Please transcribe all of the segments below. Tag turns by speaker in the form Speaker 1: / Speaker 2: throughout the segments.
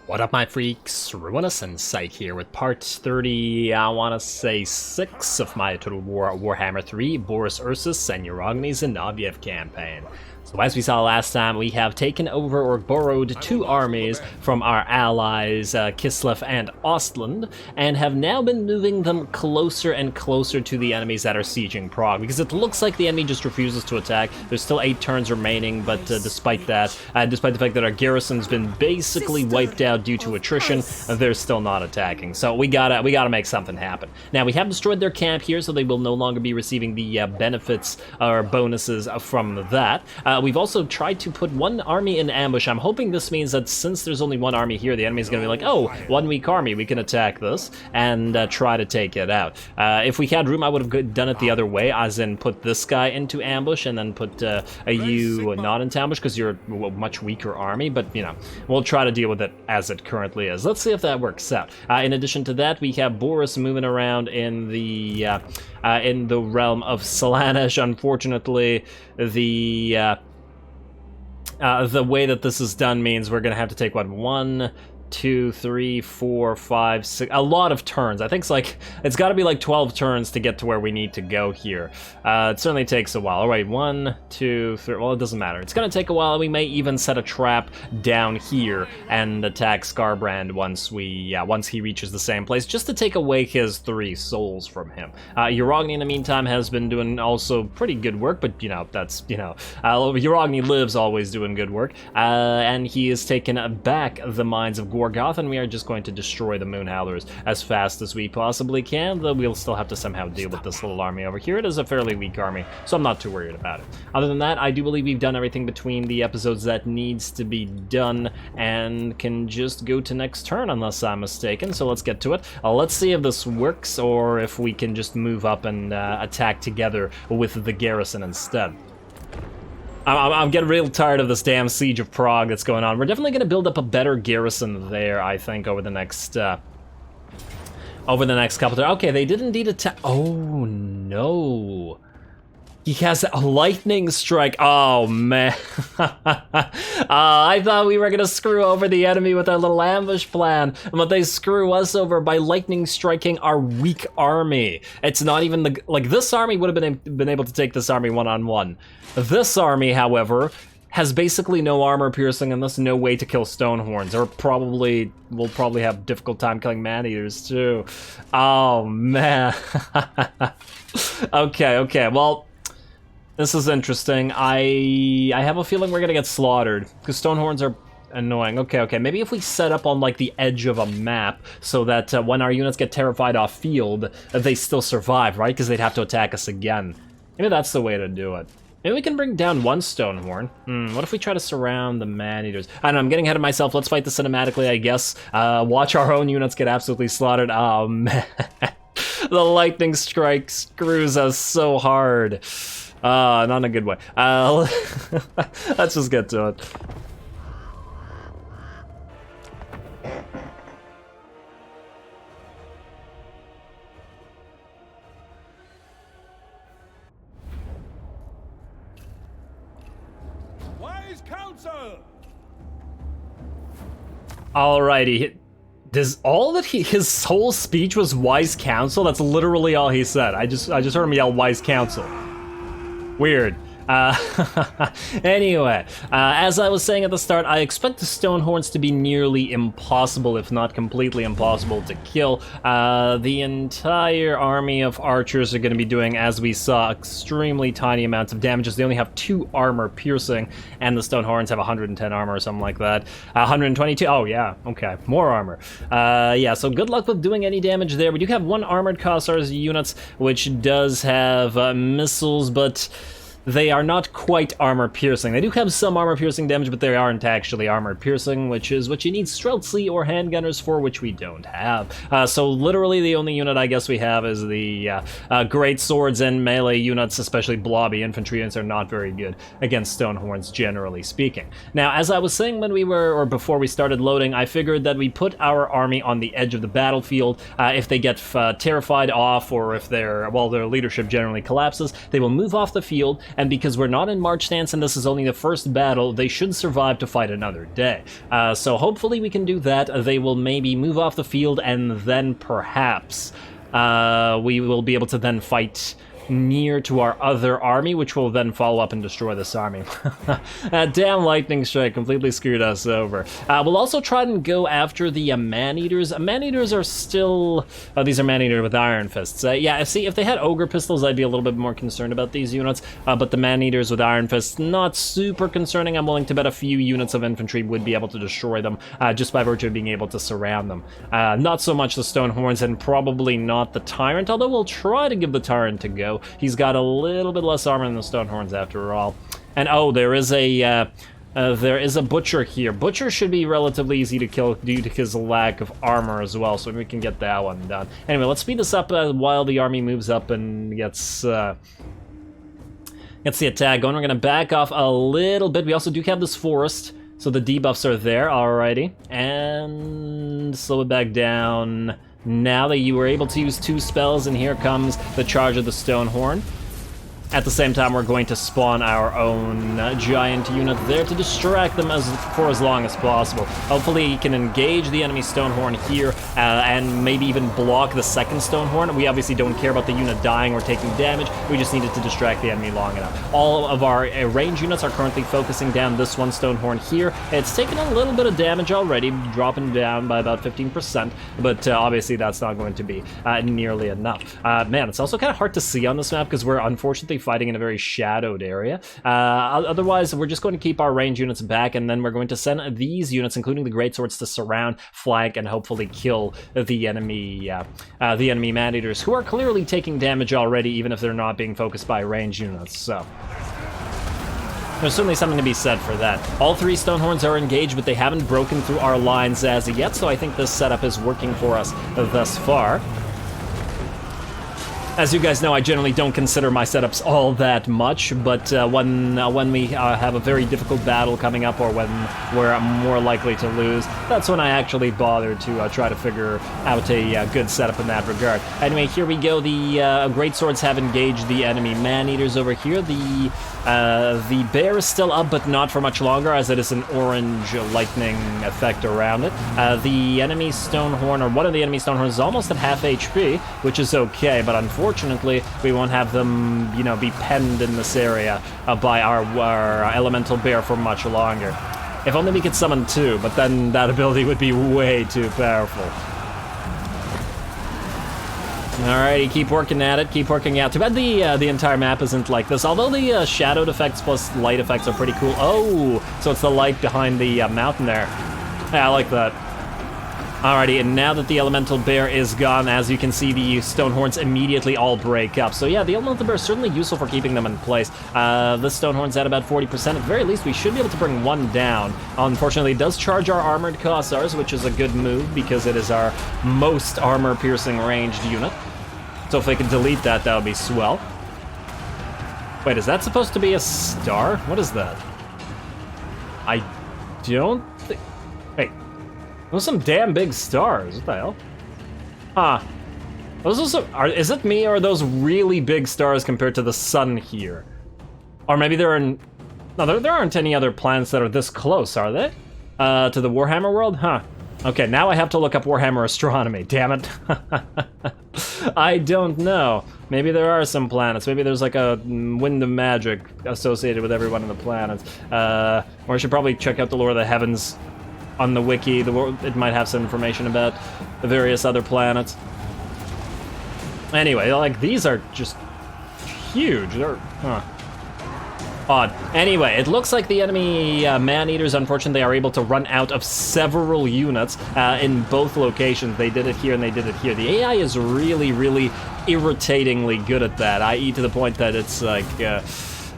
Speaker 1: What up, my freaks? RuinousInsight here with part 30, I want to say 6 of my Total Warhammer 3 Boris Ursus and Ursun campaign. So as we saw last time, we have taken over or borrowed 2 armies from our allies Kislev and Ostland, and have now been moving them closer and closer to the enemies that are sieging Prague, because it looks like the enemy just refuses to attack. There's still 8 turns remaining, but despite that, despite the fact that our garrison's been basically wiped out due to attrition, they're still not attacking. So we gotta make something happen. Now, we have destroyed their camp here, so they will no longer be receiving the benefits or bonuses from that. We've also tried to put 1 army in ambush. I'm hoping this means that since there's only 1 army here, the enemy's gonna be like, oh, 1 weak army, we can attack this, and try to take it out. If we had room, I would have done it the other way, as in put this guy into ambush, and then put you not into ambush, because you're a much weaker army, but, you know, we'll try to deal with it as it currently is. Let's see if that works out. In addition to that, we have Boris moving around in the realm of Slaanesh. Unfortunately, the way that this is done means we're gonna have to take, what, 1, 2, 3, 4, 5, 6, a lot of turns. I think it's got to be like 12 turns to get to where we need to go here. It certainly takes a while. All right, 1, 2, 3. Well, it doesn't matter. It's going to take a while. We may even set a trap down here and attack Skarbrand once he reaches the same place, just to take away his 3 souls from him. Uragni, in the meantime, has been doing also pretty good work, but that's Uragni lives always doing good work, and he has taken back the mines of Gorgoth, and we are just going to destroy the Moonhowlers as fast as we possibly can, though we'll still have to somehow deal with this little army over here. It is a fairly weak army, so I'm not too worried about it. Other than that, I do believe we've done everything between the episodes that needs to be done, and can just go to next turn, unless I'm mistaken, so let's get to it. Let's see if this works, or if we can just move up and attack together with the garrison instead. I'm getting real tired of this damn siege of Prague that's going on. We're definitely going to build up a better garrison there, I think, over the next couple of... Okay, they did indeed attack... Oh, no. He has a lightning strike. Oh, man. I thought we were going to screw over the enemy with our little ambush plan, but they screw us over by lightning striking our weak army. It's not even the... Like, this army would have been able to take this army one-on-one. This army, however, has basically no armor piercing and thus no way to kill Stonehorns, or will probably have difficult time killing man-eaters, too. Oh, man. Okay, well... This is interesting. I have a feeling we're gonna get slaughtered, because Stonehorns are annoying. Okay, maybe if we set up on, like, the edge of a map, so that when our units get terrified off field, they still survive, right? Because they'd have to attack us again. Maybe that's the way to do it. Maybe we can bring down 1 Stonehorn. What if we try to surround the man-eaters? I don't know, I'm getting ahead of myself. Let's fight this cinematically, I guess. Watch our own units get absolutely slaughtered. Oh, man. The lightning strike screws us so hard. Not in a good way. Let's just get to it.
Speaker 2: Wise counsel.
Speaker 1: Alrighty. His whole speech was wise counsel? That's literally all he said. I just heard him yell wise counsel. Weird. Anyway, as I was saying at the start, I expect the Stonehorns to be nearly impossible, if not completely impossible, to kill. The entire army of archers are going to be doing, as we saw, extremely tiny amounts of damages. They only have 2 armor piercing, and the Stonehorns have 110 armor or something like that. 122. Oh, yeah. Okay. More armor. Yeah, so good luck with doing any damage there. We do have 1 armored Cossars units, which does have missiles, but... they are not quite armor-piercing. They do have some armor-piercing damage, but they aren't actually armor-piercing, which is what you need Streltsy or handgunners for, which we don't have. So literally the only unit I guess we have is the great swords and melee units, especially blobby infantry units, are not very good against Stonehorns, generally speaking. Now, as I was saying when we were, or before we started loading, I figured that we put our army on the edge of the battlefield. If they get terrified off, or if their leadership generally collapses, they will move off the field, and because we're not in March stance and this is only the first battle, they should survive to fight another day. So hopefully we can do that. They will maybe move off the field, and then perhaps we will be able to then fight near to our other army, which will then follow up and destroy this army. Damn lightning strike completely screwed us over. We'll also try and go after the man-eaters. Man-eaters are still... these are man-eater with iron fists. Yeah, see, if they had ogre pistols, I'd be a little bit more concerned about these units, but the man-eaters with iron fists, not super concerning. I'm willing to bet a few units of infantry would be able to destroy them, just by virtue of being able to surround them. Not so much the stone horns, and probably not the tyrant, although we'll try to give the tyrant a go. He's got a little bit less armor than the Stonehorns after all. And oh, there is a butcher here. Butcher should be relatively easy to kill due to his lack of armor as well, so we can get that one done. Anyway, let's speed this up while the army moves up and gets the attack going. We're gonna back off a little bit. We also do have this forest, so the debuffs are there. Alrighty, and slow it back down. Now that you were able to use 2 spells, and here comes the charge of the Stonehorn. At the same time, we're going to spawn our own giant unit there to distract them for as long as possible. Hopefully he can engage the enemy Stonehorn here and maybe even block the second Stonehorn. We obviously don't care about the unit dying or taking damage. We just needed to distract the enemy long enough. All of our range units are currently focusing down this one Stonehorn here. It's taken a little bit of damage already, dropping down by about 15%, but obviously that's not going to be nearly enough. Man, it's also kind of hard to see on this map because we're unfortunately fighting in a very shadowed area. Otherwise, we're just going to keep our range units back, and then we're going to send these units, including the greatswords, to surround, flank, and hopefully kill the enemy man-eaters, who are clearly taking damage already, even if they're not being focused by range units. So there's certainly something to be said for that. All 3 Stonehorns are engaged, but they haven't broken through our lines as of yet, so I think this setup is working for us thus far. As you guys know, I generally don't consider my setups all that much, but when we have a very difficult battle coming up, or when we're more likely to lose, that's when I actually bother to try to figure out a good setup in that regard. Anyway, here we go. The greatswords have engaged the enemy man-eaters over here. The bear is still up, but not for much longer, as it is an orange lightning effect around it. The enemy Stonehorn, or one of the enemy Stonehorns, is almost at half HP, which is okay, but unfortunately, we won't have them, be penned in this area by our elemental bear for much longer. If only we could summon 2, but then that ability would be way too powerful. Alrighty, keep working at it, keep working out. Too bad the entire map isn't like this, although the shadowed effects plus light effects are pretty cool. Oh, so it's the light behind the mountain there. Yeah, I like that. Alrighty, and now that the elemental bear is gone, as you can see, the Stonehorns immediately all break up. So yeah, the elemental bear is certainly useful for keeping them in place. This Stonehorn's at about 40%. At the very least, we should be able to bring one down. Unfortunately, it does charge our armored Cossars, which is a good move because it is our most armor-piercing ranged unit. So if they could delete that, that would be swell. Wait, is that supposed to be a star? What is that? I don't think... Wait. Those are some damn big stars. What the hell? Huh. Those are some... Is it me, or are those really big stars compared to the sun here? Or maybe there are... No, there aren't any other planets that are this close, are they? To the Warhammer world? Huh. Okay, now I have to look up Warhammer astronomy. Damn it. I don't know. Maybe there are some planets. Maybe there's like a wind of magic associated with every one of the planets. Or I should probably check out the Lore of the Heavens on the wiki. It might have some information about the various other planets. Anyway, like, these are just huge. They're, odd. Anyway, it looks like the enemy man-eaters, unfortunately, are able to run out of several units in both locations. They did it here and they did it here. The AI is really, really irritatingly good at that, i.e. to the point that it's like,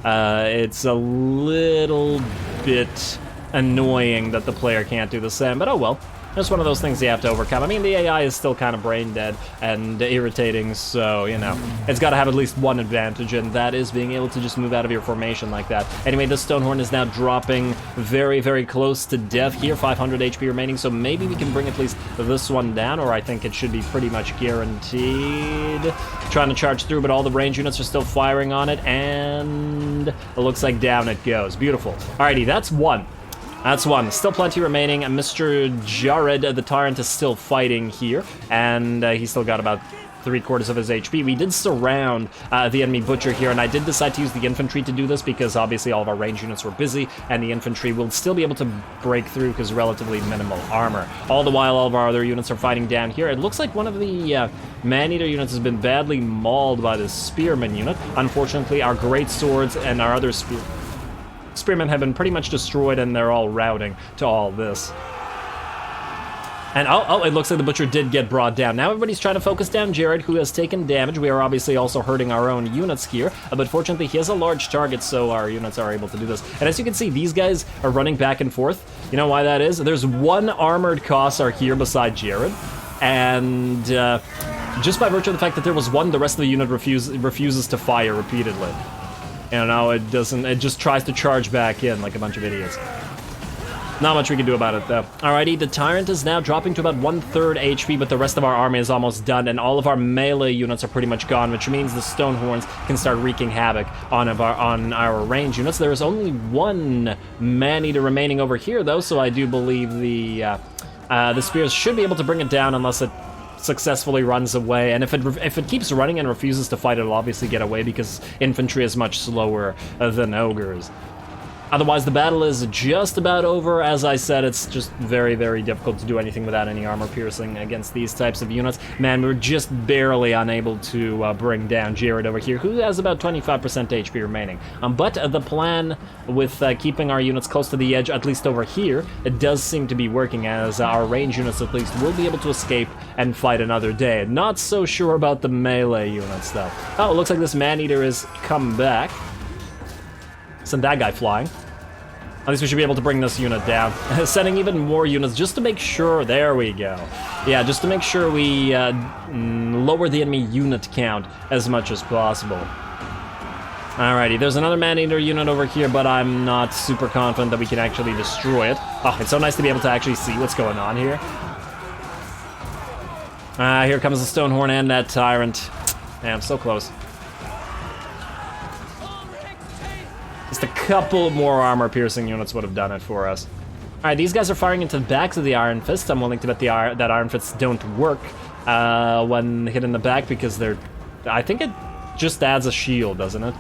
Speaker 1: it's a little bit annoying that the player can't do the same, but oh well. It's one of those things you have to overcome. I mean, the AI is still kind of brain dead and irritating, so, you know, it's got to have at least one advantage, and that is being able to just move out of your formation like that. Anyway, the Stonehorn is now dropping very, very close to death here, 500 HP remaining, so maybe we can bring at least this one down, or I think it should be pretty much guaranteed. Trying to charge through, but all the range units are still firing on it, and it looks like down it goes. Beautiful. Alrighty, that's one. That's one. Still plenty remaining. Mr. Jared, the Tyrant, is still fighting here, and he's still got about 3/4 of his HP. We did surround the enemy Butcher here, and I did decide to use the infantry to do this because obviously all of our range units were busy, and the infantry will still be able to break through because relatively minimal armor. All the while, all of our other units are fighting down here. It looks like one of the Man-Eater units has been badly mauled by the Spearman unit. Unfortunately, our Great Swords and our other Spearmen have been pretty much destroyed, and they're all routing to all this. And oh, it looks like the Butcher did get brought down. Now everybody's trying to focus down Jared, who has taken damage. We are obviously also hurting our own units here, but fortunately he has a large target, so our units are able to do this. And as you can see, these guys are running back and forth. You know why that is? There's one armored Cossar here beside Jared, and just by virtue of the fact that there was one, the rest of the unit refuses to fire repeatedly. You know, it just tries to charge back in like a bunch of idiots. Not much we can do about it, though. Alrighty, the Tyrant is now dropping to about 1/3 HP, but the rest of our army is almost done, and all of our melee units are pretty much gone, which means the Stonehorns can start wreaking havoc on our range units. There is only one Man-Eater remaining over here, though, so I do believe the Spears should be able to bring it down unless it successfully runs away, and if it keeps running and refuses to fight, it'll obviously get away because infantry is much slower than ogres. Otherwise, the battle is just about over. As I said, it's just very, very difficult to do anything without any armor piercing against these types of units. Man, we're just barely unable to bring down Jared over here, who has about 25% HP remaining. But the plan with keeping our units close to the edge, at least over here, it does seem to be working, as our range units at least will be able to escape and fight another day. Not so sure about the melee units, though. Oh, it looks like this Man-Eater has come back. Send that guy flying. At least we should be able to bring this unit down. Sending even more units just to make sure, there we go. Yeah, just to make sure we lower the enemy unit count as much as possible. Alrighty, there's another Man-Eater unit over here, but I'm not super confident that we can actually destroy it. Oh, it's so nice to be able to actually see what's going on here. Here comes the Stonehorn and that Tyrant. Damn, so close. Just a couple more armor-piercing units would have done it for us. Alright, these guys are firing into the backs of the Iron Fist. I'm willing to bet that Iron Fists don't work when hit in the back because they're... I think it just adds a shield, doesn't it?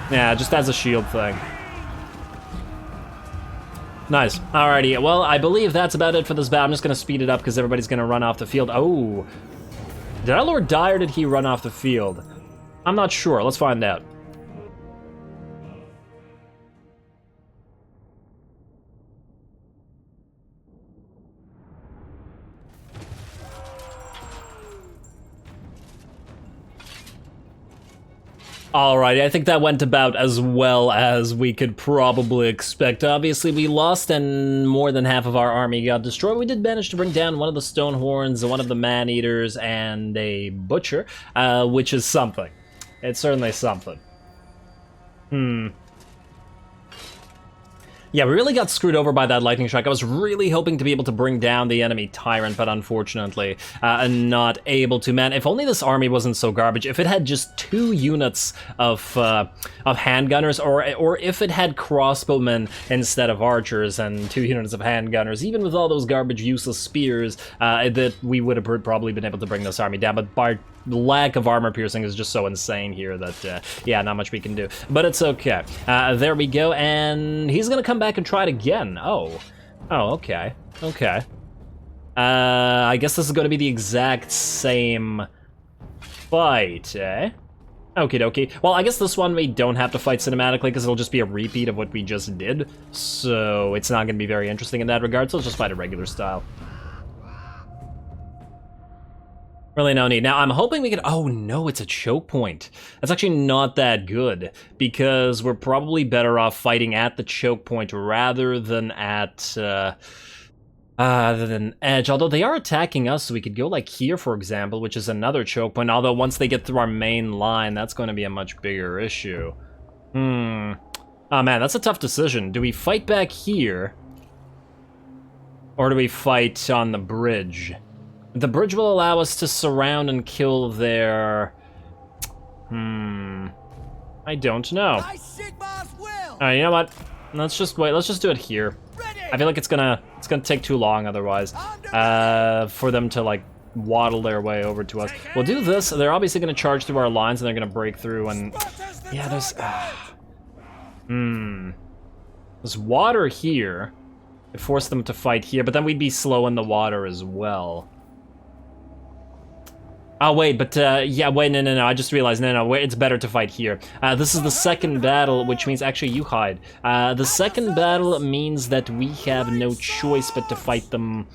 Speaker 1: Yeah, it just adds a shield thing. Nice. Alrighty, well, I believe that's about it for this battle. I'm just going to speed it up because everybody's going to run off the field. Oh! Did our Lord die or did he run off the field? I'm not sure. Let's find out. Alright, I think that went about as well as we could probably expect. Obviously, we lost and more than half of our army got destroyed. We did manage to bring down one of the Stonehorns, one of the Man-Eaters, and a Butcher, which is something. It's certainly something. Yeah, we really got screwed over by that lightning strike. I was really hoping to be able to bring down the enemy Tyrant, but unfortunately, not able to. Man, if only this army wasn't so garbage. If it had just 2 units of handgunners, or if it had crossbowmen instead of archers and 2 units of handgunners, even with all those garbage useless spears, that we would have probably been able to bring this army down. But by lack of armor piercing is just so insane here that, yeah, not much we can do. But it's okay. There we go, and he's gonna come back and try it again. Oh, okay. Okay. I guess this is gonna be the exact same fight, eh? Okie dokie. Well, I guess this one we don't have to fight cinematically because it'll just be a repeat of what we just did. So it's not gonna be very interesting in that regard, so let's just fight a regular style. Really no need. Now, I'm hoping we can... Oh, no, it's a choke point. That's actually not that good, because we're probably better off fighting at the choke point rather than at Than edge, although they are attacking us, so we could go like here, for example, which is another choke point, although once they get through our main line, that's going to be a much bigger issue. Oh man, that's a tough decision. Do we fight back here? Or do we fight on the bridge? The bridge will allow us to surround and kill their... I don't know. Alright, you know what? Let's just wait, let's just do it here. I feel like it's gonna take too long otherwise, for them to like waddle their way over to us. We'll do this. They're obviously gonna charge through our lines and they're gonna break through and yeah, there's there's water here. It forced them to fight here, but then we'd be slow in the water as well. Oh wait, but yeah, wait, no, I just realized, no, wait, it's better to fight here. This is the second battle, which means, actually, you hide. The second battle means that we have no choice but to fight them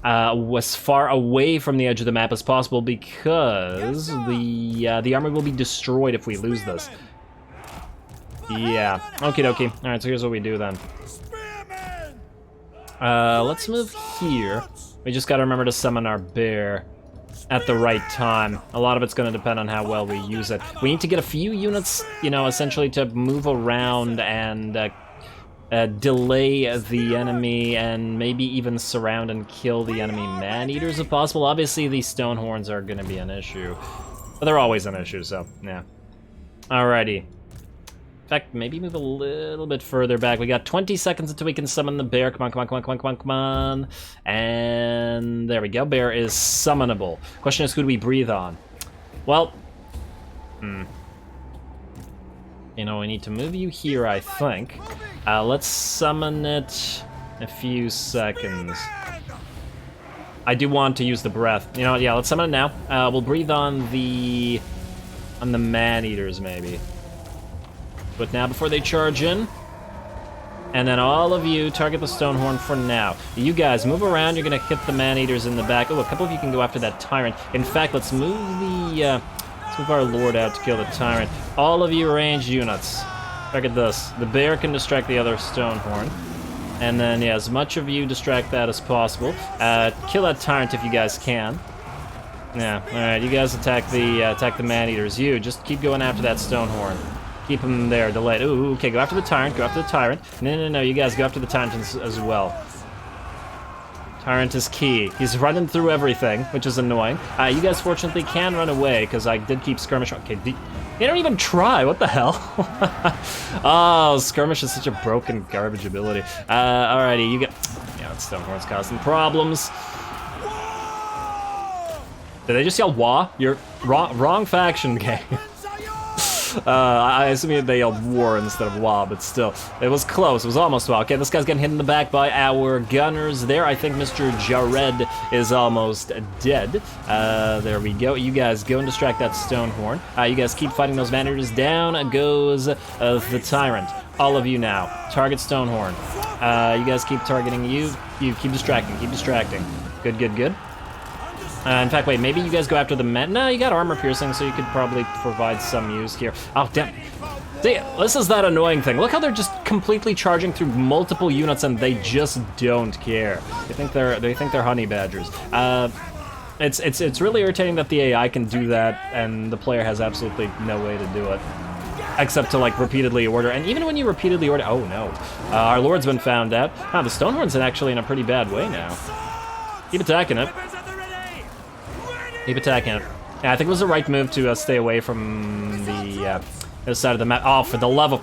Speaker 1: as far away from the edge of the map as possible, because the army will be destroyed if we lose this. Yeah, okie dokie. Alright, so here's what we do then. Let's move here. We just gotta remember to summon our bear at the right time. A lot of it's going to depend on how well we use it. We need to get a few units, you know, essentially to move around and delay the enemy and maybe even surround and kill the enemy man-eaters if possible. Obviously, these stone horns are going to be an issue, but they're always an issue, so yeah. Alrighty. In fact, maybe move a little bit further back. We got 20 seconds until we can summon the bear. Come on. And there we go. Bear is summonable. Question is, who do we breathe on? Well, you know, we need to move you here, I think. Let's summon it in a few seconds. I do want to use the breath. You know, yeah, let's summon it now. We'll breathe on the man-eaters, maybe. But now before they charge in, and then all of you target the stone horn for now. You guys move around. You're gonna hit the man-eaters in the back. Oh, a couple of you can go after that tyrant. In fact, let's move our lord out to kill the tyrant. All of you ranged units, target this. The bear can distract the other stone horn, and then yeah, as much of you distract that as possible. Kill that tyrant if you guys can. Yeah. All right, you guys attack the man-eaters. You just keep going after that stone horn. Keep him there, delayed. Ooh, okay, go after the tyrant, No, you guys go after the tyrant as well. Tyrant is key. He's running through everything, which is annoying. You guys fortunately can run away, because I did keep skirmish. Okay, they don't even try, what the hell? Oh, skirmish is such a broken garbage ability. Alrighty, you get... Yeah, stone horn's causing problems. Did they just yell wah? You're wrong faction, gang. I assume they yelled war instead of wah, but still. It was close, it was almost wah. Okay, this guy's getting hit in the back by our gunners there. I think Mr. Jared is almost dead. There we go. You guys go and distract that stone horn. You guys keep fighting those man-eaters. Down goes the tyrant. All of you now. Target stone horn. You guys keep targeting you. You keep distracting, Good. In fact, wait, maybe you guys go after the men. No, you got armor piercing, so you could probably provide some use here. Oh, damn. See, this is that annoying thing. Look how they're just completely charging through multiple units and they just don't care. They think they're honey badgers. It's really irritating that the AI can do that and the player has absolutely no way to do it. Except to like repeatedly order, and even when you repeatedly order, oh no. Our lord's been found out. The Stonehorn's actually in a pretty bad way now. Keep attacking it. Keep attacking it. Yeah, I think it was the right move to stay away from the other side of the map. Oh, for the love of...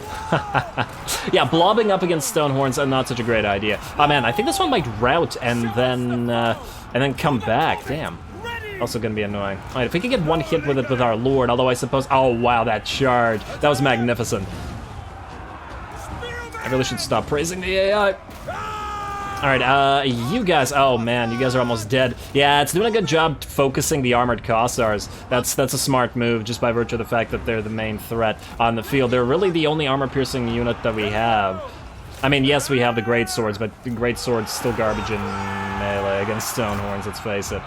Speaker 1: Yeah, blobbing up against stone horns is not such a great idea. Oh man, I think this one might rout and then come back. Damn. Also gonna be annoying. All right, if we could get one hit with it with our lord, although I suppose... Oh wow, that charge. That was magnificent. I really should stop praising the AI. Alright, you guys, oh man, you guys are almost dead. Yeah, it's doing a good job focusing the armored Kossars. That's a smart move, just by virtue of the fact that they're the main threat on the field. They're really the only armor-piercing unit that we have. I mean, yes, we have the great swords, but the great sword's still garbage in melee against stone horns, let's face it.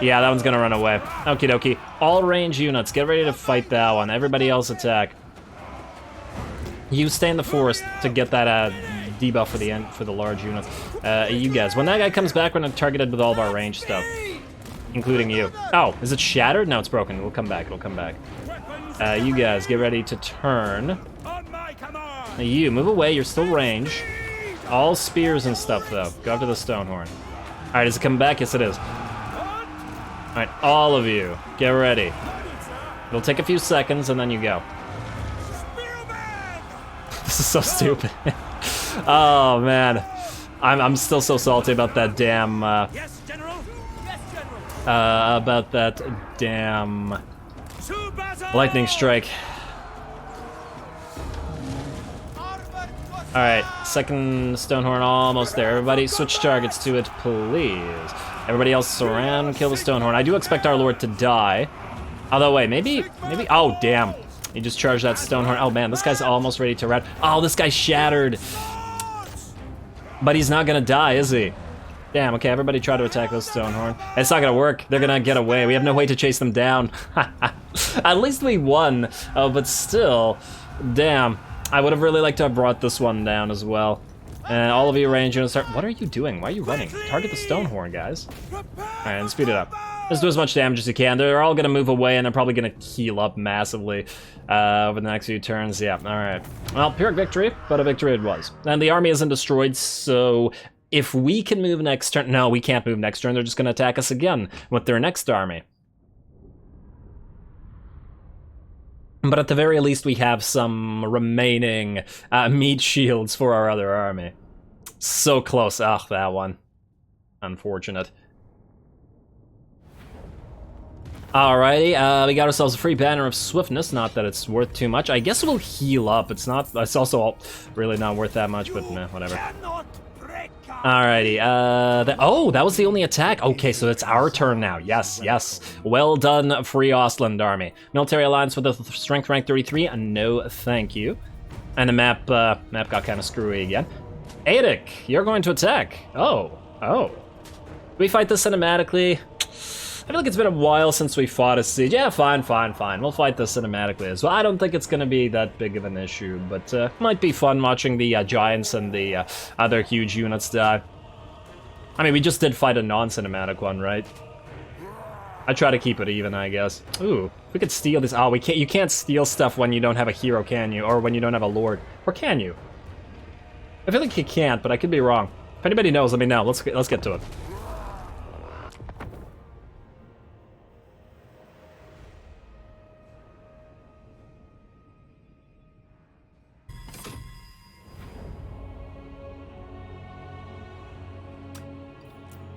Speaker 1: Yeah, that one's gonna run away. Okie dokie. All range units, get ready to fight that one. Everybody else attack. You stay in the forest to get that debuff for the large units. You guys, when that guy comes back, we're gonna target it with all of our range stuff, including you. Oh, is it shattered? No, it's broken. It'll come back. It'll come back. You guys, get ready to turn. You move away. You're still range. All spears and stuff, though. Go after the Stonehorn. All right, is it coming back? Yes, it is. All right, all of you, get ready. It'll take a few seconds, and then you go. This is so stupid. Oh man, I'm still so salty about that damn.
Speaker 2: Yes, General. Yes, General.
Speaker 1: About that damn lightning strike. All right, second Stonehorn almost there. Everybody, switch targets to it, please. Everybody else surround, kill the Stonehorn. I do expect our Lord to die. Although, wait, maybe, oh, damn. He just charged that Stonehorn. Oh, man, this guy's almost ready to rat. Oh, this guy's shattered. But he's not gonna die, is he? Damn, okay, everybody try to attack this Stonehorn. It's not gonna work. They're gonna get away. We have no way to chase them down. At least we won. Oh, but still, damn. I would have really liked to have brought this one down as well. And all of you range units start. What are you doing? Why are you running? Target the Stonehorn, guys. Alright, and speed it up. Just do as much damage as you can. They're all gonna move away and they're probably gonna heal up massively over the next few turns. Yeah, alright. Well, Pyrrhic victory, but a victory it was. And the army isn't destroyed, so if we can move next turn. No, we can't move next turn. They're just gonna attack us again with their next army. But at the very least, we have some remaining meat shields for our other army. So close. Ugh, that one. Unfortunate. Alrighty, we got ourselves a free banner of swiftness. Not that it's worth too much. I guess we'll heal up. It's also really not worth that much, but meh, whatever. Alrighty, oh, that was the only attack? Okay, so it's our turn now. Yes, yes. Well done, Free Ostland Army. Military Alliance with a strength rank 33, no thank you. And the map got kind of screwy again. Aedic, you're going to attack. Oh. Do we fight this cinematically? I feel like it's been a while since we fought a siege. Yeah, fine. We'll fight this cinematically as well. I don't think it's gonna be that big of an issue, but might be fun watching the giants and the other huge units die. I mean, we just did fight a non-cinematic one, right? I try to keep it even, I guess. Ooh, we could steal this. Oh, we can't. You can't steal stuff when you don't have a hero, can you? Or when you don't have a lord, or can you? I feel like you can't, but I could be wrong. If anybody knows, let me know. Let's get to it.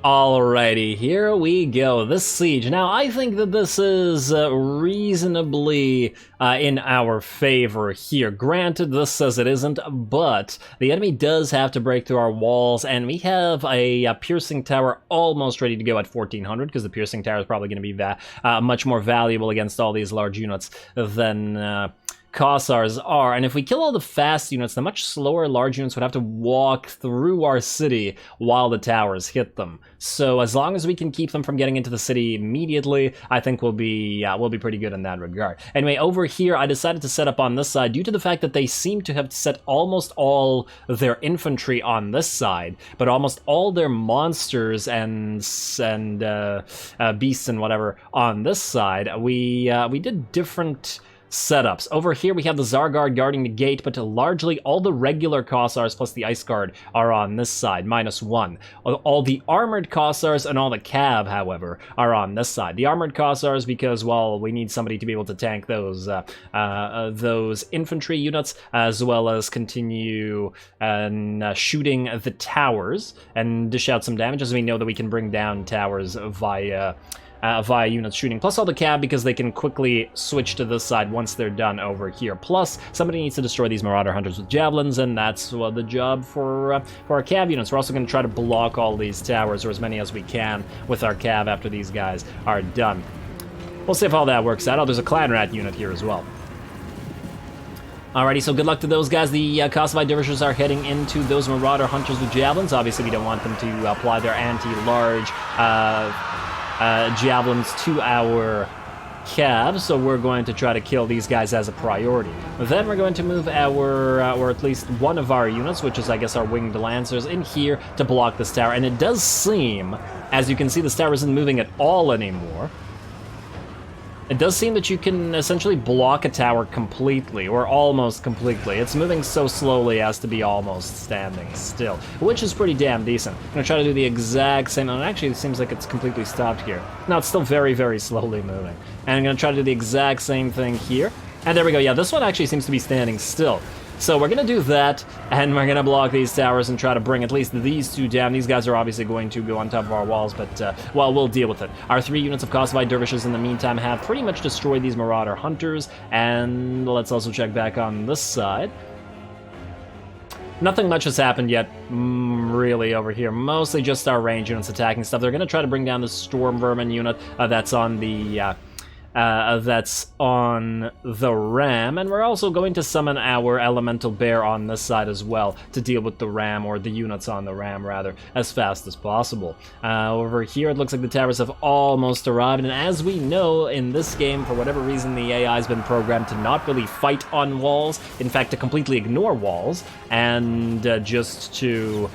Speaker 1: Alrighty, here we go. This siege. Now, I think that this is reasonably in our favor here. Granted, this says it isn't, but the enemy does have to break through our walls, and we have a piercing tower almost ready to go at 1400, because the piercing tower is probably going to be much more valuable against all these large units than Kossars are. And if we kill all the fast units, the much slower large units would have to walk through our city while the towers hit them. So as long as we can keep them from getting into the city immediately, I think we'll be pretty good in that regard. Anyway, over here, I decided to set up on this side due to the fact that they seem to have set almost all their infantry on this side, but almost all their monsters and beasts and whatever on this side. We did different setups. Over here we have the Tsar Guard guarding the gate, but largely all the regular Kossars plus the Ice Guard are on this side, -1. All the armored Kossars and all the Cav, however, are on this side. The armored Kossars because, well, we need somebody to be able to tank those infantry units, as well as continue shooting the towers and dish out some damage, as we know that we can bring down towers via units shooting, plus all the cav because they can quickly switch to this side once they're done over here. Plus, somebody needs to destroy these Marauder Hunters with javelins, and that's the job for our cav units. We're also going to try to block all these towers, or as many as we can, with our cav after these guys are done. We'll see if all that works out. Oh, there's a Clan Rat unit here as well. Alrighty, so good luck to those guys. The Kosovo Dervishers are heading into those Marauder Hunters with javelins. Obviously, we don't want them to apply their anti-large javelins to our cav, so we're going to try to kill these guys as a priority. Then we're going to move our, or at least one of our units, which is I guess our winged lancers, in here to block this tower. And it does seem, as you can see, this tower isn't moving at all anymore. It does seem that you can essentially block a tower completely, or almost completely. It's moving so slowly as to be almost standing still, which is pretty damn decent. I'm gonna try to do the exact same, and actually it seems like it's completely stopped here. No, it's still very, very slowly moving. And I'm gonna try to do the exact same thing here. And there we go, yeah, this one actually seems to be standing still. So we're gonna do that, and we're gonna block these towers and try to bring at least these two down. These guys are obviously going to go on top of our walls, but, well, we'll deal with it. Our 3 units of Kosovo dervishes in the meantime have pretty much destroyed these Marauder hunters, and let's also check back on this side. Nothing much has happened yet, really, over here. Mostly just our range units attacking stuff. They're gonna try to bring down the Storm Vermin unit that's on the, ram, and we're also going to summon our elemental bear on this side as well to deal with the ram, or the units on the ram rather, as fast as possible. Over here it looks like the towers have almost arrived, and as we know in this game, for whatever reason the AI has been programmed to not really fight on walls, in fact to completely ignore walls, and just to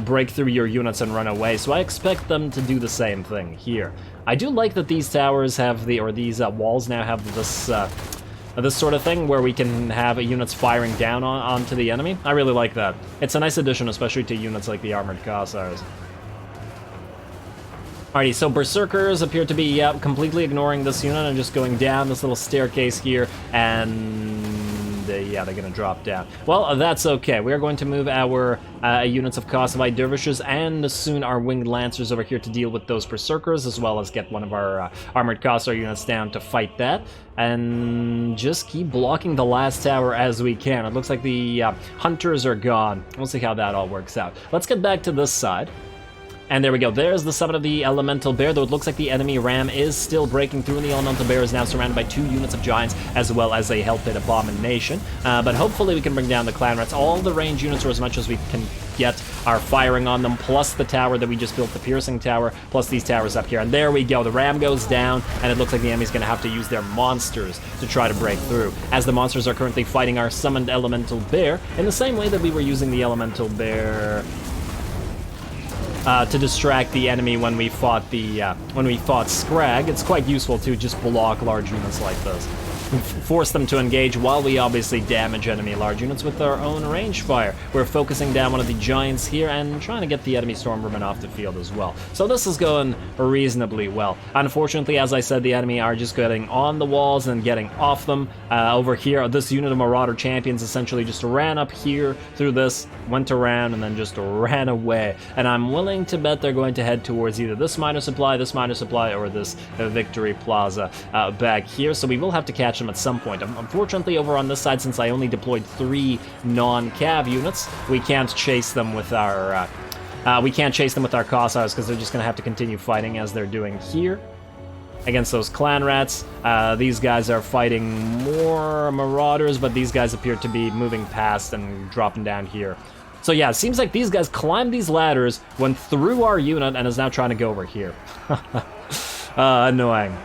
Speaker 1: break through your units and run away, so I expect them to do the same thing here. I do like that these towers have these walls now have this sort of thing where we can have units firing down onto the enemy. I really like that. It's a nice addition, especially to units like the Armored Cossars. Alrighty, so Berserkers appear to be completely ignoring this unit and just going down this little staircase here, and yeah, they're gonna drop down. Well, that's okay. We are going to move our units of Kosovo dervishes and soon our winged lancers over here to deal with those Berserkers, as well as get one of our armored Kossar units down to fight that, and just keep blocking the last tower as we can. It looks like the hunters are gone. We'll see how that all works out. Let's get back to this side. And there we go, there's the summon of the Elemental Bear, though it looks like the enemy ram is still breaking through, and the Elemental Bear is now surrounded by 2 units of Giants, as well as a Hell Pit Abomination. But hopefully we can bring down the Clan Rats. All the range units, or as much as we can get, are firing on them, plus the tower that we just built, the Piercing Tower, plus these towers up here. And there we go, the ram goes down, and it looks like the enemy's gonna have to use their monsters to try to break through, as the monsters are currently fighting our summoned Elemental Bear, in the same way that we were using the Elemental Bear to distract the enemy when we fought Scrag. It's quite useful to just block large units like this. Force them to engage while we obviously damage enemy large units with our own range fire. We're focusing down one of the Giants here and trying to get the enemy Stormvermin off the field as well. So this is going reasonably well. Unfortunately, as I said, the enemy are just getting on the walls and getting off them. Over here, this unit of Marauder Champions essentially just ran up here through this, went around, and then just ran away. And I'm willing to bet they're going to head towards either this miner supply, or this Victory Plaza back here. So we will have to catch them at some point. Unfortunately, over on this side, since I only deployed 3 non-cav units, we can't chase them with our Kossars, because they're just going to have to continue fighting as they're doing here against those Clan Rats. These guys are fighting more Marauders, but these guys appear to be moving past and dropping down here. So yeah, it seems like these guys climbed these ladders, went through our unit, and is now trying to go over here. Annoying.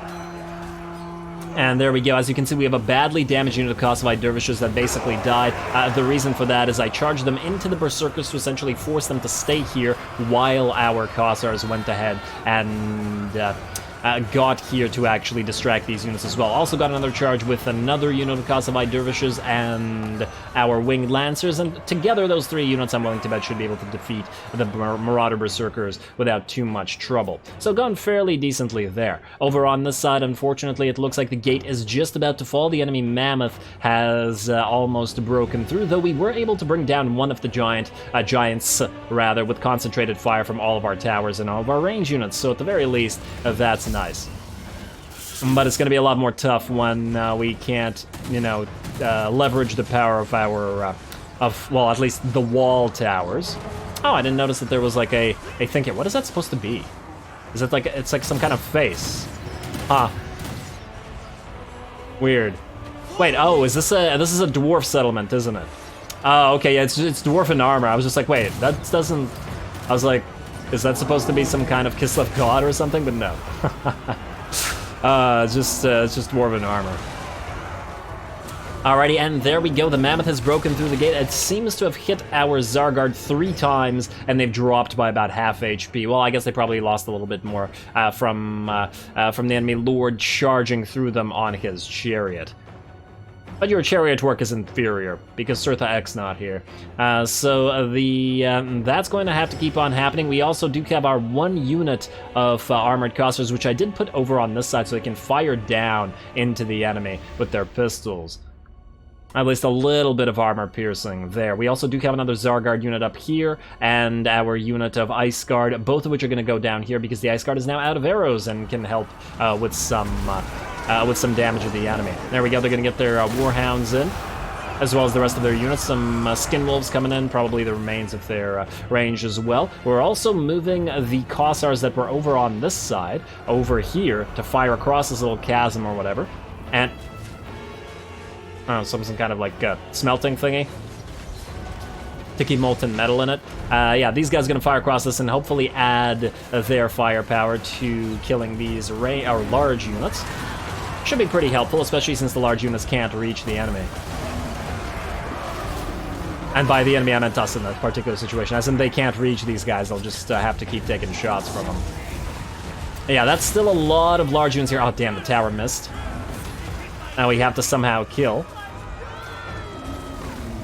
Speaker 1: And there we go. As you can see, we have a badly damaged unit of Kosovo dervishes that basically died. The reason for that is I charged them into the Berserkers to essentially force them to stay here while our Kossars went ahead and got here to actually distract these units as well. Also got another charge with another unit of Kosovo dervishes and our winged lancers, and together those 3 units I'm willing to bet should be able to defeat the Marauder Berserkers without too much trouble. So gone fairly decently there. Over on this side, unfortunately, it looks like the gate is just about to fall. The enemy Mammoth has almost broken through, though we were able to bring down one of the Giants with concentrated fire from all of our towers and all of our range units. So at the very least, that's nice. But it's going to be a lot more tough when we can't, leverage the power of our, well, at least the wall towers. Oh, I didn't notice that there was like a thing here. What is that supposed to be? Is it like, it's like some kind of face? Huh. Weird. Wait, oh, this is a dwarf settlement, isn't it? Oh, okay, yeah, it's dwarven armor. I was just like, wait, that doesn't, I was like, is that supposed to be some kind of Kislev god or something? But no. It's just dwarven armor. Alrighty, and there we go. The mammoth has broken through the gate. It seems to have hit our Zargard 3 times, and they've dropped by about half HP. Well, I guess they probably lost a little bit more from the enemy lord charging through them on his chariot. But your chariot work is inferior, because Sirtha X not here. So that's going to have to keep on happening. We also do have our 1 unit of armored costers, which I did put over on this side so they can fire down into the enemy with their pistols. At least a little bit of armor piercing there. We also do have another Zargard unit up here, and our unit of Ice Guard, both of which are going to go down here because the Ice Guard is now out of arrows and can help with some damage of the enemy. There we go, they're going to get their Warhounds in, as well as the rest of their units. Some Skinwolves coming in, probably the remains of their range as well. We're also moving the Kossars that were over on this side, over here, to fire across this little chasm or whatever. And I don't know, some kind of like smelting thingy to keep molten metal in it. Yeah, these guys are going to fire across this and hopefully add their firepower to killing these large units. Should be pretty helpful, especially since the large units can't reach the enemy. And by the enemy, I meant us in that particular situation. As in, they can't reach these guys, they'll just have to keep taking shots from them. Yeah, that's still a lot of large units here. Oh, damn, the tower missed. Now we have to somehow kill.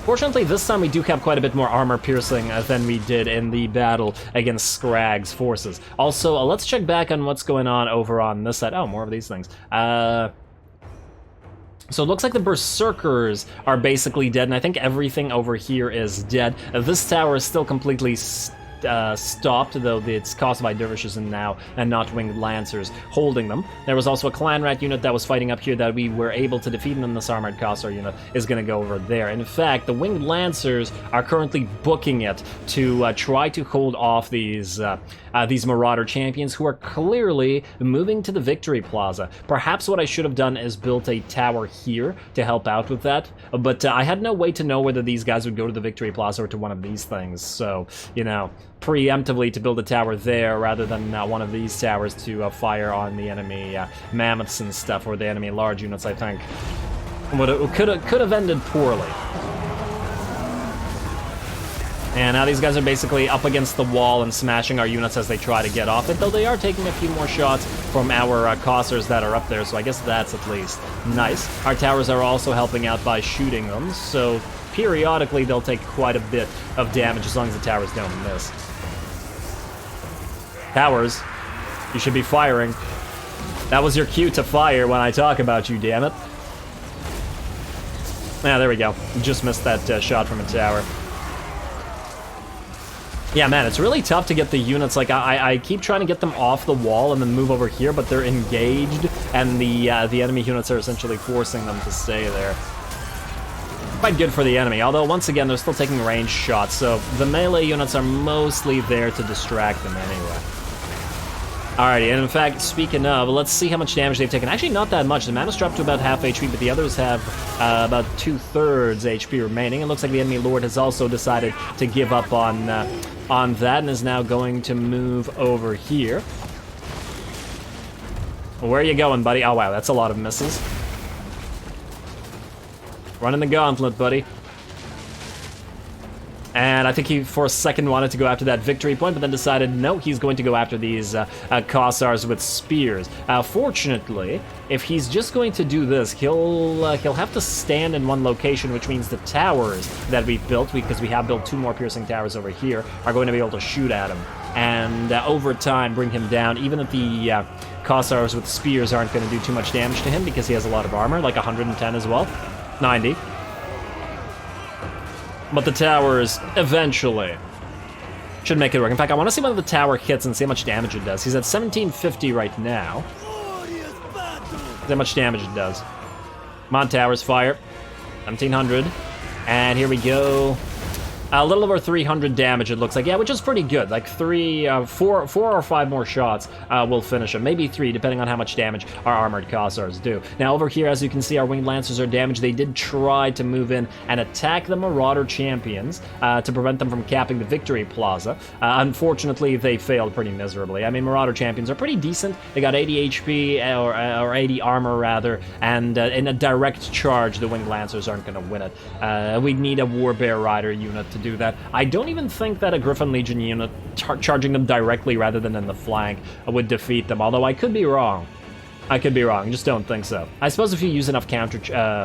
Speaker 1: Fortunately, this time we do have quite a bit more armor piercing than we did in the battle against Scrag's forces. Also, let's check back on what's going on over on this side. Oh, more of these things. So it looks like the Berserkers are basically dead, and I think everything over here is dead. This tower is still completely stopped, though it's caused by dervishes and not winged lancers holding them. There was also a clan rat unit that was fighting up here that we were able to defeat, and then this armored Kossar unit is going to go over there. In fact, the winged lancers are currently booking it to try to hold off these marauder champions who are clearly moving to the Victory Plaza. Perhaps what I should have done is built a tower here to help out with that, but I had no way to know whether these guys would go to the Victory Plaza or to one of these things, so, you know, preemptively to build a tower there rather than one of these towers to fire on the enemy mammoths and stuff, or the enemy large units, I think could have ended poorly. And now these guys are basically up against the wall and smashing our units as they try to get off it, though they are taking a few more shots from our Kossars that are up there, so I guess that's at least nice. Our towers are also helping out by shooting them, so periodically they'll take quite a bit of damage as long as the towers don't miss. Towers, you should be firing. That was your cue to fire when I talk about you, damn it. Yeah, there we go. Just missed that shot from a tower. Yeah, man, it's really tough to get the units. Like, I keep trying to get them off the wall and then move over here, but they're engaged, and the enemy units are essentially forcing them to stay there. Quite good for the enemy, although once again, they're still taking ranged shots, so the melee units are mostly there to distract them anyway. Alrighty, and in fact, speaking of, let's see how much damage they've taken. Actually, not that much. The Mammoth's dropped to about half HP, but the others have about 2/3 HP remaining. It looks like the enemy lord has also decided to give up on that and is now going to move over here. Where are you going, buddy? Oh, wow, that's a lot of misses. Running the gauntlet, buddy. And I think he, for a second, wanted to go after that victory point, but then decided, no, he's going to go after these Kossars with spears. Fortunately, if he's just going to do this, he'll have to stand in one location, which means the towers that we've built, because we have built 2 more piercing towers over here, are going to be able to shoot at him. And over time, bring him down, even if the Kossars with spears aren't going to do too much damage to him, because he has a lot of armor, like 110 as well. 90. But the towers, eventually, should make it work. In fact, I want to see whether the tower hits and see how much damage it does. He's at 1750 right now. See how much damage it does. Come on, towers, fire. 1700. And here we go. A little over 300 damage, it looks like. Yeah, which is pretty good. Like four or five more shots will finish him. Maybe 3, depending on how much damage our armored Khazars do. Now, over here, as you can see, our winged lancers are damaged. They did try to move in and attack the Marauder champions to prevent them from capping the Victory Plaza. Unfortunately, they failed pretty miserably. I mean, Marauder champions are pretty decent. They got 80 HP, or 80 armor, rather, and in a direct charge, the winged lancers aren't going to win it. We need a Warbear Rider unit to do that. I don't even think that a Griffin Legion unit charging them directly rather than in the flank would defeat them, although I could be wrong. I could be wrong, just don't think so. I suppose if you use enough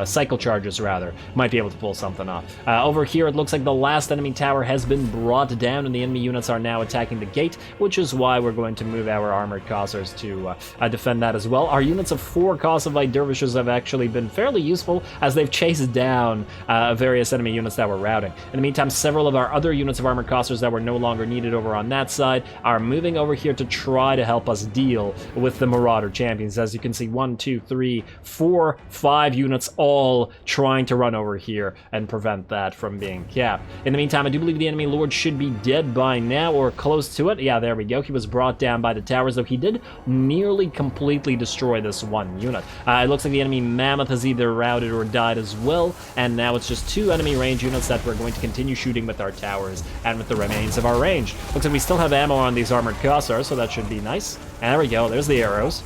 Speaker 1: cycle charges, rather, might be able to pull something off. Over here, it looks like the last enemy tower has been brought down, and the enemy units are now attacking the gate, which is why we're going to move our armored Khazars to defend that as well. Our units of 4 Kosovo dervishes have actually been fairly useful, as they've chased down various enemy units that were routing. In the meantime, several of our other units of armored Khazars that were no longer needed over on that side are moving over here to try to help us deal with the Marauder champions. As you can see, 1, 2, 3, 4, 5 units all trying to run over here and prevent that from being capped. In the meantime, I do believe the enemy lord should be dead by now, or close to it. Yeah, there we go. He was brought down by the towers, though he did nearly completely destroy this one unit. It looks like the enemy mammoth has either routed or died as well, and now it's just 2 enemy range units that we're going to continue shooting with our towers and with the remains of our range. Looks like we still have ammo on these armored Khazars, so that should be nice. And there we go. There's the arrows.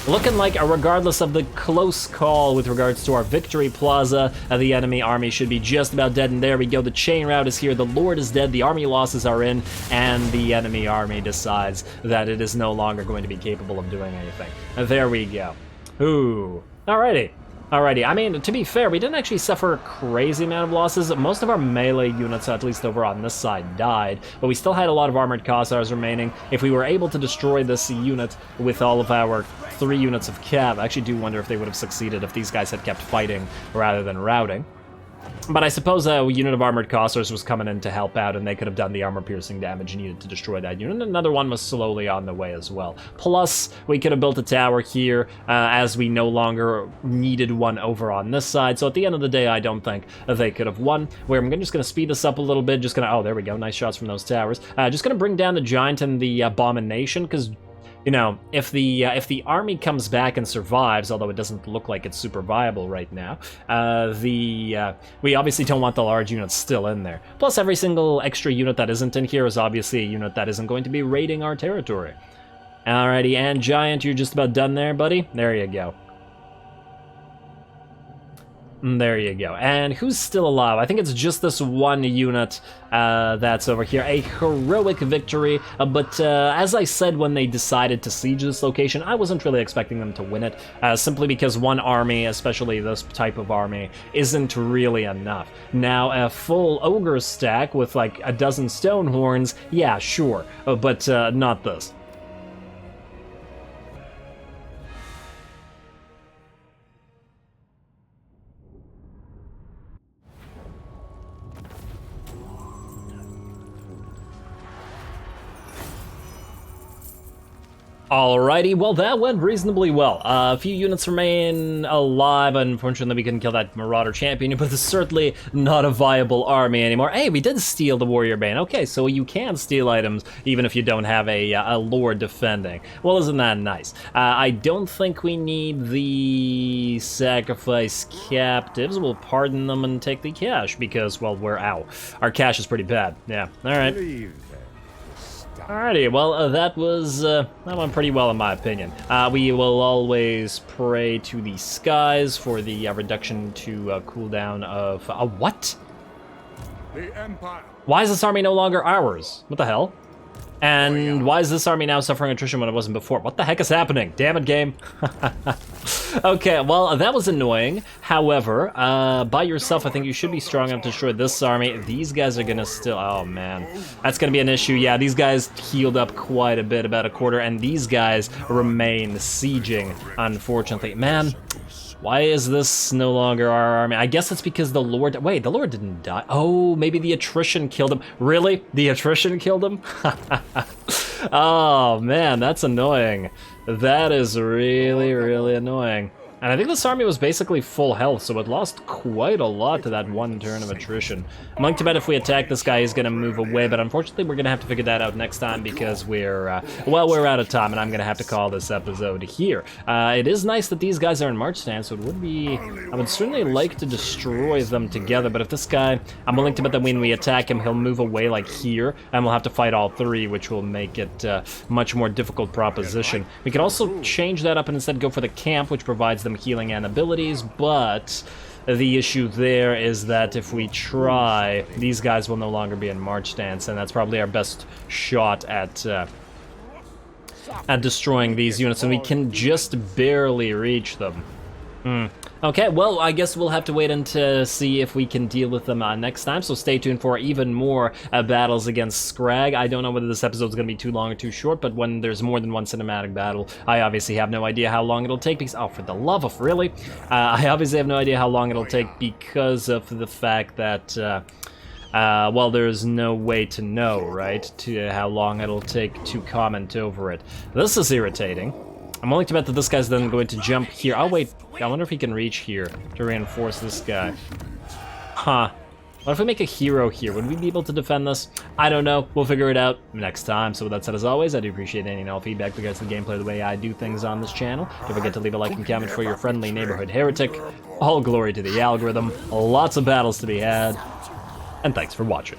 Speaker 1: Looking like, regardless of the close call with regards to our Victory Plaza, the enemy army should be just about dead, and there we go. The chain route is here, the Lord is dead, the army losses are in, and the enemy army decides that it is no longer going to be capable of doing anything. There we go. Ooh. Alrighty. I mean, to be fair, we didn't actually suffer a crazy amount of losses. Most of our melee units, at least over on this side, died, but we still had a lot of armored Khazars remaining. If we were able to destroy this unit with all of our 3 units of cav, I actually do wonder if they would have succeeded if these guys had kept fighting rather than routing. But I suppose a unit of armored Khazars was coming in to help out, and they could have done the armor-piercing damage needed to destroy that unit. Another one was slowly on the way as well. Plus, we could have built a tower here, as we no longer needed one over on this side. So at the end of the day, I don't think they could have won. I'm just going to speed this up a little bit. Oh, there we go. Nice shots from those towers. Just going to bring down the Giant and the Abomination, because, you know, if the army comes back and survives, although it doesn't look like it's super viable right now, we obviously don't want the large units still in there. Plus, every single extra unit that isn't in here is obviously a unit that isn't going to be raiding our territory. Alrighty, and Giant, you're just about done there, buddy. There you go. There you go. And who's still alive? I think it's just this one unit that's over here. A heroic victory, but as I said when they decided to siege this location, I wasn't really expecting them to win it, simply because one army, especially this type of army, isn't really enough. Now, a full ogre stack with like a dozen stone horns, yeah, sure, but not this. Alrighty, well that went reasonably well. A few units remain alive. Unfortunately, we couldn't kill that Marauder champion, but it's certainly not a viable army anymore. Hey, we did steal the Warrior Bane. Okay, so you can steal items even if you don't have a lord defending. Well, isn't that nice? I don't think we need the sacrifice captives. We'll pardon them and take the cash because, well, our cash is pretty bad. Yeah, alright. Alrighty, well, that went pretty well in my opinion. We will always pray to the skies for the reduction to cooldown of... what?
Speaker 3: The Empire.
Speaker 1: Why is this army no longer ours? What the hell? And why is this army now suffering attrition when it wasn't before? What the heck is happening? Damn it, game. Okay, well, that was annoying. However, by yourself, I think you should be strong enough to destroy this army. These guys are gonna still... Oh, man. That's gonna be an issue. Yeah, these guys healed up quite a bit, about a quarter, and these guys remain sieging, unfortunately. Man, why is this no longer our army? I guess it's because the Lord... Wait, the Lord didn't die. Oh, maybe the attrition killed him. Really? The attrition killed him? Oh, man, that's annoying. That is really, really annoying. And I think this army was basically full health, so it lost quite a lot to that one turn of attrition. I'm willing to bet if we attack this guy, he's going to move away, but unfortunately we're going to have to figure that out next time because we're, well, we're out of time, and I'm going to have to call this episode here. It is nice that these guys are in march stance, so it would be... I would certainly like to destroy them together, but if this guy... I'm willing to bet that when we attack him, he'll move away like here, and we'll have to fight all three, which will make it a much more difficult proposition. We could also change that up and instead go for the camp, which provides them healing and abilities, but the issue there is that if we try, these guys will no longer be in march stance, and that's probably our best shot at destroying these units, and we can just barely reach them. Okay, well, I guess we'll have to wait and see if we can deal with them next time, so stay tuned for even more battles against Scrag. I don't know whether this episode's going to be too long or too short, but when there's more than one cinematic battle, I obviously have no idea how long it'll take, because, oh, for the love of really, I obviously have no idea how long it'll take because of the fact that, well, there's no way to know, right, to how long it'll take to comment over it. This is irritating. I'm willing to bet that this guy's then going to jump here. Oh, wait. I wonder if he can reach here to reinforce this guy. Huh. What if we make a hero here? Would we be able to defend this? I don't know. We'll figure it out next time. So with that said, as always, I do appreciate any and all feedback with regards to the gameplay, the way I do things on this channel. Don't forget to leave a like and comment for your friendly neighborhood heretic. All glory to the algorithm. Lots of battles to be had. And thanks for watching.